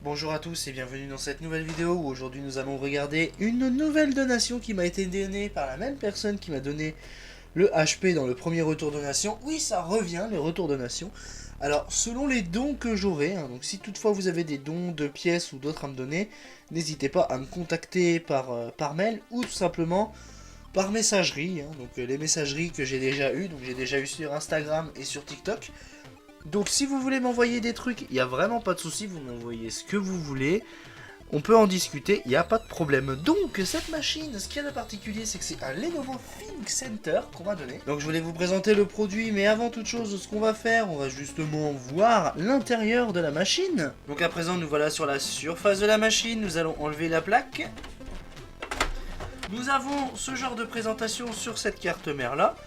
Bonjour à tous et bienvenue dans cette nouvelle vidéo où aujourd'hui nous allons regarder une nouvelle donation qui m'a été donnée par la même personne qui m'a donné le HP dans le premier retour donation. Oui, ça revient, les retours donation. Alors, selon les dons que j'aurai, donc si toutefois vous avez des dons de pièces ou d'autres à me donner, n'hésitez pas à me contacter par mail ou tout simplement par messagerie. Donc les messageries que j'ai déjà eues, donc j'ai déjà eu sur Instagram et sur TikTok. Donc si vous voulez m'envoyer des trucs, il n'y a vraiment pas de souci, vous m'envoyez ce que vous voulez. On peut en discuter, il n'y a pas de problème. Donc cette machine, ce qu'il y a de particulier, c'est que c'est un Lenovo ThinkCenter qu'on m'a donné. Donc je voulais vous présenter le produit, mais avant toute chose, ce qu'on va faire, on va justement voir l'intérieur de la machine. Donc à présent, nous voilà sur la surface de la machine, nous allons enlever la plaque. Nous avons ce genre de présentation sur cette carte mère là.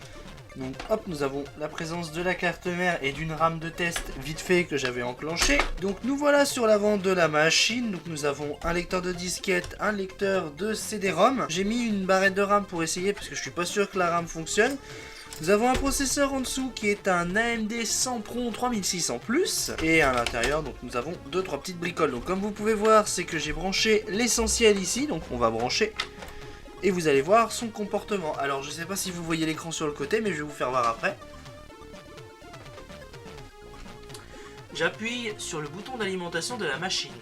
Donc hop, nous avons la présence de la carte mère et d'une RAM de test vite fait que j'avais enclenché. Donc nous voilà sur l'avant de la machine. Donc nous avons un lecteur de disquette, un lecteur de CD-ROM. J'ai mis une barrette de RAM pour essayer parce que je suis pas sûr que la RAM fonctionne. Nous avons un processeur en dessous qui est un AMD Sempron 3600+. Et à l'intérieur, donc nous avons 2-3 petites bricoles. Donc comme vous pouvez voir, c'est que j'ai branché l'essentiel ici. Donc on va brancher. Et vous allez voir son comportement. Alors je sais pas si vous voyez l'écran sur le côté, mais je vais vous faire voir après. J'appuie sur le bouton d'alimentation de la machine.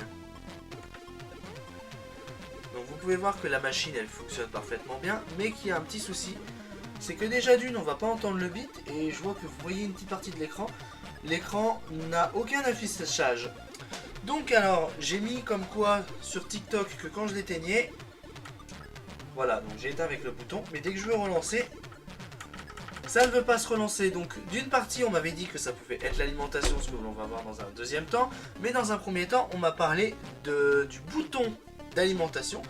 Donc vous pouvez voir que la machine elle fonctionne parfaitement bien, mais qu'il y a un petit souci. C'est que déjà d'une on va pas entendre le bit, et je vois que vous voyez une petite partie de l'écran. L'écran n'a aucun affichage. Donc alors j'ai mis comme quoi sur TikTok que quand je l'éteignais, voilà, donc j'ai éteint avec le bouton, mais dès que je veux relancer, ça ne veut pas se relancer. Donc d'une partie, on m'avait dit que ça pouvait être l'alimentation, ce que l'on va voir dans un deuxième temps, mais dans un premier temps, on m'a parlé du bouton d'alimentation.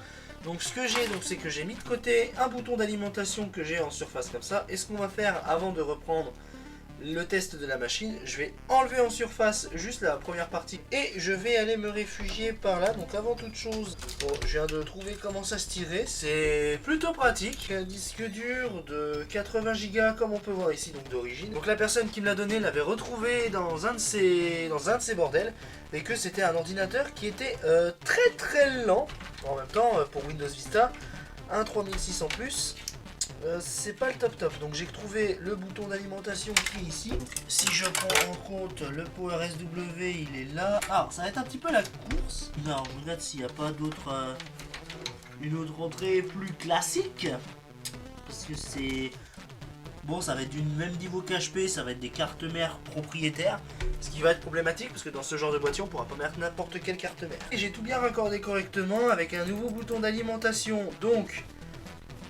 Donc ce que j'ai, c'est que j'ai mis de côté un bouton d'alimentation que j'ai en surface comme ça, et ce qu'on va faire avant de reprendre le test de la machine, je vais enlever en surface juste la première partie et je vais aller me réfugier par là. Donc avant toute chose, bon, je viens de trouver comment ça se tirait, c'est plutôt pratique. Un disque dur de 80 Go comme on peut voir ici, donc d'origine. Donc la personne qui me l'a donné l'avait retrouvé dans un de ses bordels, et que c'était un ordinateur qui était très lent. En même temps, pour Windows Vista, un 3600+. C'est pas le top, donc j'ai trouvé le bouton d'alimentation qui est ici. Si je prends en compte le Power SW, il est là. Alors ça va être un petit peu la course. Alors je regarde s'il n'y a pas d'autre une autre entrée plus classique, parce que c'est bon, ça va être du même niveau qu'HP, ça va être des cartes mères propriétaires, ce qui va être problématique parce que dans ce genre de boîtier on pourra pas mettre n'importe quelle carte mère. Et j'ai tout bien raccordé correctement avec un nouveau bouton d'alimentation, donc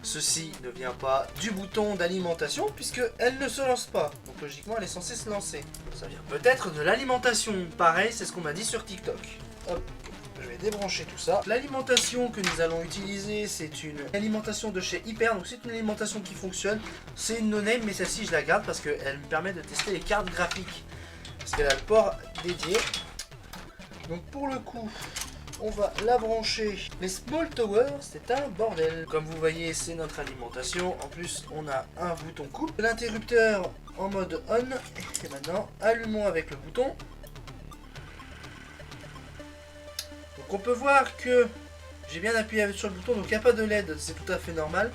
ceci ne vient pas du bouton d'alimentation puisque elle ne se lance pas. Donc logiquement elle est censée se lancer. Ça vient peut-être de l'alimentation. Pareil, c'est ce qu'on m'a dit sur TikTok. Hop, je vais débrancher tout ça. L'alimentation que nous allons utiliser, c'est une alimentation de chez Hyper. Donc c'est une alimentation qui fonctionne. C'est une no-name, mais celle-ci je la garde parce qu'elle me permet de tester les cartes graphiques. Parce qu'elle a le port dédié. Donc pour le coup, on va la brancher. Les Small Tower, c'est un bordel. Comme vous voyez, c'est notre alimentation. En plus, on a un bouton coupe. L'interrupteur en mode on. Et maintenant, allumons avec le bouton. Donc on peut voir que j'ai bien appuyé sur le bouton. Donc il n'y a pas de LED, c'est tout à fait normal.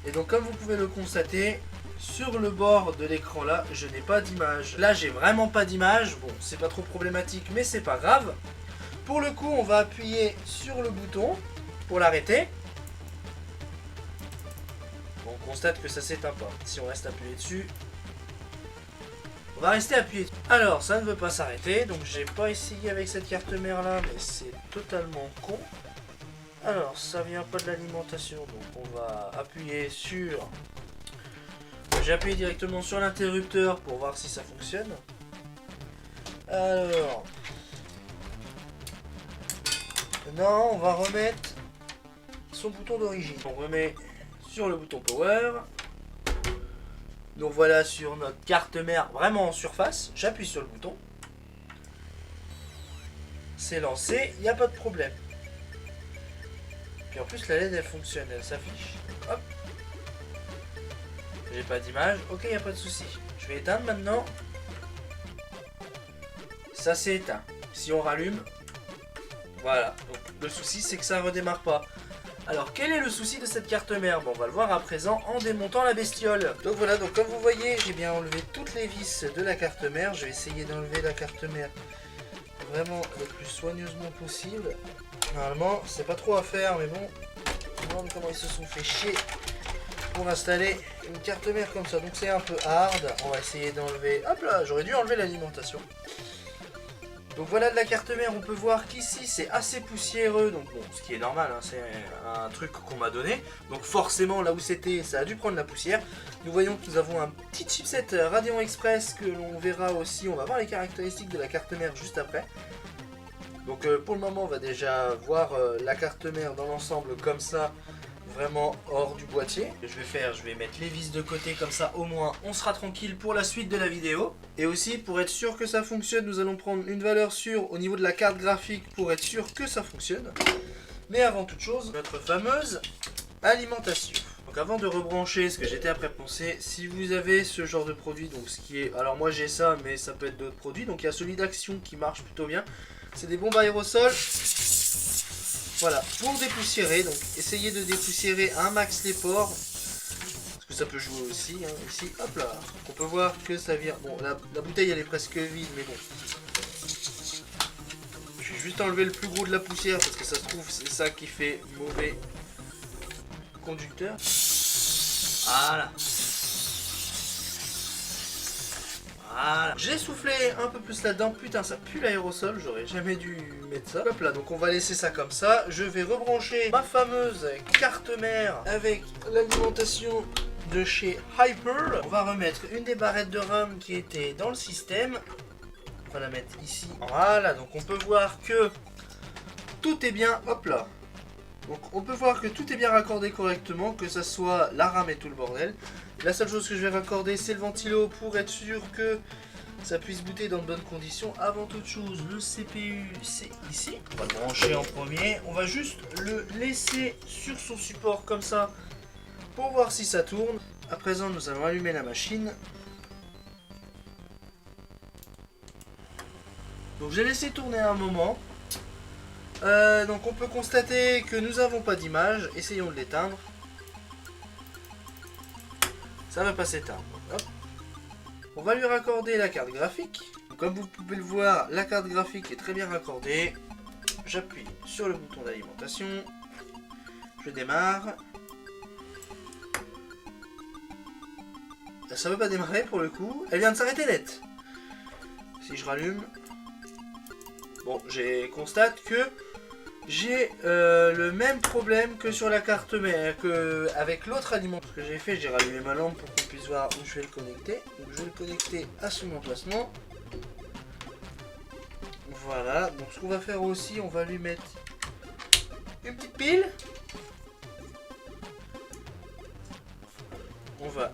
Et donc comme vous pouvez le constater, sur le bord de l'écran là, je n'ai pas d'image. Là, j'ai vraiment pas d'image. Bon, c'est pas trop problématique, mais c'est pas grave. Pour le coup, on va appuyer sur le bouton pour l'arrêter. On constate que ça s'éteint pas. Si on reste appuyé dessus, on va rester appuyé. Alors, ça ne veut pas s'arrêter. Donc, j'ai pas essayé avec cette carte mère là, mais c'est totalement con. Alors, ça vient pas de l'alimentation. Donc, on va appuyer sur... J'ai appuyé directement sur l'interrupteur pour voir si ça fonctionne. Alors... Maintenant, on va remettre son bouton d'origine. On remet sur le bouton Power. Donc voilà sur notre carte mère vraiment en surface. J'appuie sur le bouton. C'est lancé, il n'y a pas de problème. Puis en plus la LED elle fonctionne, elle s'affiche. Hop. J'ai pas d'image, ok, il n'y a pas de souci. Je vais éteindre maintenant. Ça s'est éteint. Si on rallume, Voilà, donc le souci c'est que ça redémarre pas. Alors quel est le souci de cette carte mère? Bon, on va le voir à présent en démontant la bestiole. Donc voilà, donc comme vous voyez, j'ai bien enlevé toutes les vis de la carte mère. Je vais essayer d'enlever la carte mère vraiment le plus soigneusement possible. Normalement, c'est pas trop à faire, mais bon, je me demande comment ils se sont fait chier pour installer une carte mère comme ça. Donc c'est un peu hard. On va essayer d'enlever... Hop là, j'aurais dû enlever l'alimentation. Donc voilà de la carte mère, on peut voir qu'ici c'est assez poussiéreux, donc bon, ce qui est normal, hein, c'est un truc qu'on m'a donné. Donc forcément là où c'était, ça a dû prendre la poussière. Nous voyons que nous avons un petit chipset Radeon Express que l'on verra aussi, on va voir les caractéristiques de la carte mère juste après. Donc pour le moment on va déjà voir la carte mère dans l'ensemble comme ça, vraiment hors du boîtier. Ce que je vais mettre les vis de côté comme ça, au moins on sera tranquille pour la suite de la vidéo. Et aussi pour être sûr que ça fonctionne, nous allons prendre une valeur sûre au niveau de la carte graphique pour être sûr que ça fonctionne. Mais avant toute chose, notre fameuse alimentation. Donc avant de rebrancher ce que j'étais après pensé, si vous avez ce genre de produit, donc ce qui est... Alors moi j'ai ça, mais ça peut être d'autres produits. Donc il y a celui d'Action qui marche plutôt bien. C'est des bombes aérosols. Voilà, pour dépoussiérer, donc essayez de dépoussiérer un max les pores. Parce que ça peut jouer aussi, hein, ici, hop là. On peut voir que ça vient... Bon, la bouteille elle est presque vide, mais bon. Je vais juste enlever le plus gros de la poussière, parce que ça se trouve, c'est ça qui fait mauvais conducteur. Voilà. Voilà. J'ai soufflé un peu plus là-dedans. Putain, ça pue l'aérosol. J'aurais jamais dû mettre ça. Hop là, donc on va laisser ça comme ça. Je vais rebrancher ma fameuse carte mère avec l'alimentation de chez Hyper. On va remettre une des barrettes de RAM qui était dans le système. On va la mettre ici. Voilà, donc on peut voir que tout est bien. Hop là. Donc on peut voir que tout est bien raccordé correctement, que ça soit la RAM et tout le bordel. La seule chose que je vais raccorder, c'est le ventilo pour être sûr que ça puisse booter dans de bonnes conditions. Avant toute chose, le CPU c'est ici. On va le brancher en premier. On va juste le laisser sur son support comme ça pour voir si ça tourne. À présent, nous allons allumer la machine. Donc j'ai laissé tourner un moment. Donc on peut constater que nous n'avons pas d'image. Essayons de l'éteindre. Ça va pas s'éteindre. On va lui raccorder la carte graphique. Comme vous pouvez le voir, la carte graphique est très bien raccordée. J'appuie sur le bouton d'alimentation. Je démarre. Ça veut pas démarrer pour le coup. Elle vient de s'arrêter net. Si je rallume. Bon, je constate que j'ai le même problème que sur la carte mère, avec l'autre aliment. Ce que j'ai fait, j'ai rallumé ma lampe pour qu'on puisse voir où je vais le connecter. Donc je vais le connecter à son emplacement. Voilà, donc ce qu'on va faire aussi, on va lui mettre une petite pile. On va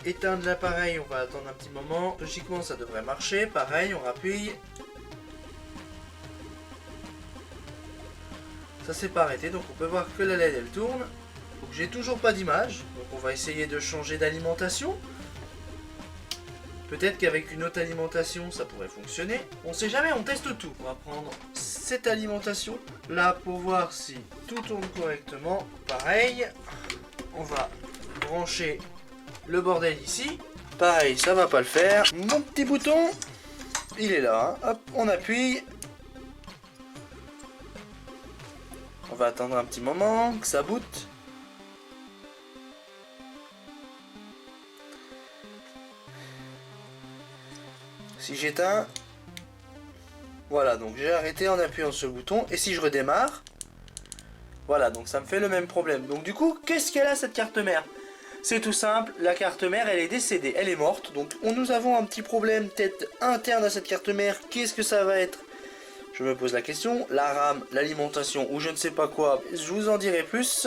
éteindre l'appareil, on va attendre un petit moment. Logiquement, ça devrait marcher. Pareil, on rappuie. Ça s'est pas arrêté, donc on peut voir que la LED elle tourne. Donc j'ai toujours pas d'image, donc on va essayer de changer d'alimentation. Peut-être qu'avec une autre alimentation ça pourrait fonctionner. On sait jamais, on teste tout. On va prendre cette alimentation là pour voir si tout tourne correctement. Pareil, on va brancher le bordel ici. Pareil, ça va pas le faire. Mon petit bouton, il est là. Hein. Hop, on appuie. On va attendre un petit moment que ça boote. Si j'éteins, voilà, donc j'ai arrêté en appuyant sur le bouton. Et si je redémarre, voilà, donc ça me fait le même problème. Donc du coup, qu'est-ce qu'elle a cette carte mère? C'est tout simple, la carte mère elle est décédée, elle est morte. Donc nous avons un petit problème peut-être interne à cette carte mère. Qu'est-ce que ça va être? Je me pose la question, la RAM, l'alimentation ou je ne sais pas quoi, je vous en dirai plus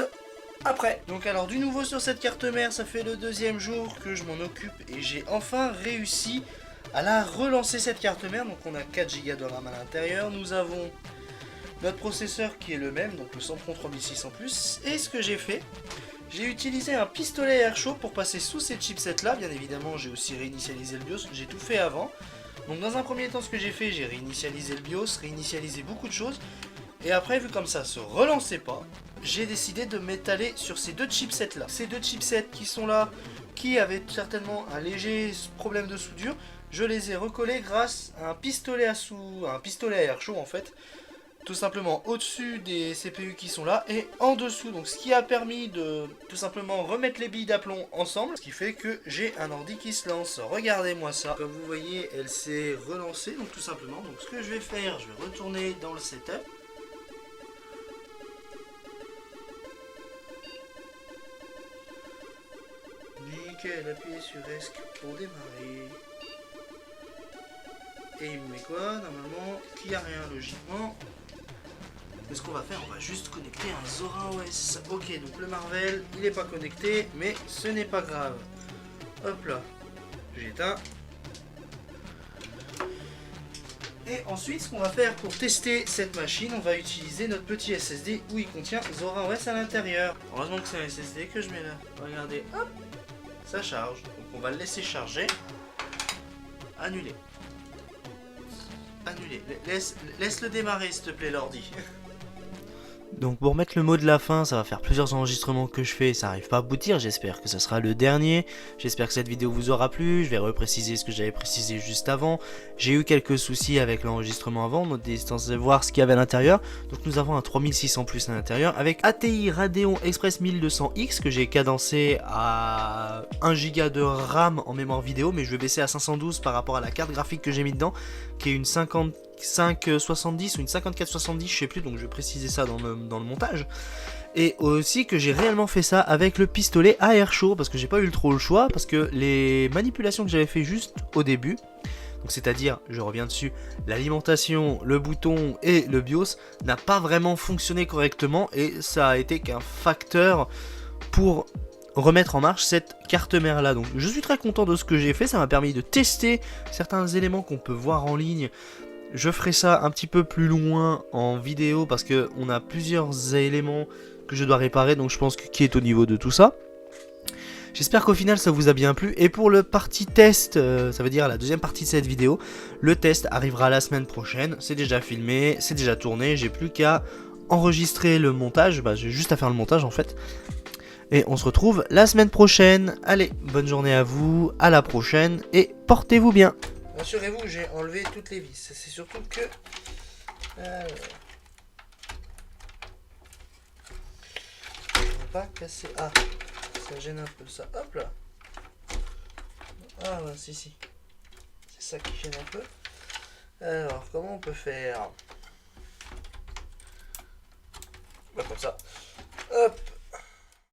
après. Donc alors du nouveau sur cette carte mère, ça fait le deuxième jour que je m'en occupe et j'ai enfin réussi à la relancer cette carte mère. Donc on a 4 Go de RAM à l'intérieur, nous avons notre processeur qui est le même, donc le Sempron 3600+. Et ce que j'ai fait, j'ai utilisé un pistolet à air chaud pour passer sous ces chipsets là. Bien évidemment j'ai aussi réinitialisé le BIOS, j'ai tout fait avant. Donc dans un premier temps, ce que j'ai fait, j'ai réinitialisé le BIOS, réinitialisé beaucoup de choses. Et après, vu comme ça se relançait pas, j'ai décidé de m'étaler sur ces deux chipsets là. Ces deux chipsets qui sont là, qui avaient certainement un léger problème de soudure, je les ai recollés grâce à un pistolet un pistolet à air chaud en fait. Tout simplement au-dessus des CPU qui sont là et en dessous, donc ce qui a permis de tout simplement remettre les billes d'aplomb ensemble, ce qui fait que j'ai un ordi qui se lance. Regardez-moi ça, comme vous voyez elle s'est relancée, donc tout simplement, donc ce que je vais faire, je vais retourner dans le setup. Nickel, appuyez sur ESC pour démarrer. Et il me met quoi normalement? Qu'il n'y a rien logiquement. Ce qu'on va faire, on va juste connecter un Zora OS. Ok, donc le Marvel, il n'est pas connecté, mais ce n'est pas grave. Hop là, j'éteins. Et ensuite, ce qu'on va faire pour tester cette machine, on va utiliser notre petit SSD où il contient Zora OS à l'intérieur. Heureusement que c'est un SSD que je mets là. Regardez, hop, ça charge. Donc on va le laisser charger. Annuler. Annuler. Laisse-le démarrer, s'il te plaît, l'ordi. Donc pour mettre le mot de la fin, ça va faire plusieurs enregistrements que je fais, ça n'arrive pas à aboutir, j'espère que ce sera le dernier, j'espère que cette vidéo vous aura plu, je vais repréciser ce que j'avais précisé juste avant, j'ai eu quelques soucis avec l'enregistrement avant, on de voir ce qu'il y avait à l'intérieur, donc nous avons un 3600 plus à l'intérieur, avec ATI Radeon Express 1200X que j'ai cadencé à 1 Go de RAM en mémoire vidéo, mais je vais baisser à 512 par rapport à la carte graphique que j'ai mis dedans, qui est une 5570 ou une 5470, je sais plus, donc je vais préciser ça dans le montage. Et aussi que j'ai réellement fait ça avec le pistolet à air chaud, parce que j'ai pas eu trop le choix, parce que les manipulations que j'avais fait juste au début, donc c'est-à-dire, je reviens dessus, l'alimentation, le bouton et le BIOS n'a pas vraiment fonctionné correctement, et ça a été qu'un facteur pour remettre en marche cette carte mère là. Donc je suis très content de ce que j'ai fait, ça m'a permis de tester certains éléments qu'on peut voir en ligne. Je ferai ça un petit peu plus loin en vidéo parce que on a plusieurs éléments que je dois réparer, donc je pense que qui est au niveau de tout ça. J'espère qu'au final ça vous a bien plu, et pour le partie test, ça veut dire la deuxième partie de cette vidéo, le test arrivera la semaine prochaine, c'est déjà filmé, c'est déjà tourné, j'ai plus qu'à enregistrer le montage, j'ai juste à faire le montage en fait. Et on se retrouve la semaine prochaine. Allez, bonne journée à vous, à la prochaine, et portez-vous bien. Rassurez-vous, j'ai enlevé toutes les vis. C'est surtout que... Alors... Je ne veux pas casser... Ah, ça gêne un peu ça. Hop là. Ah ouais, si. C'est ça qui gêne un peu. Alors, comment on peut faire?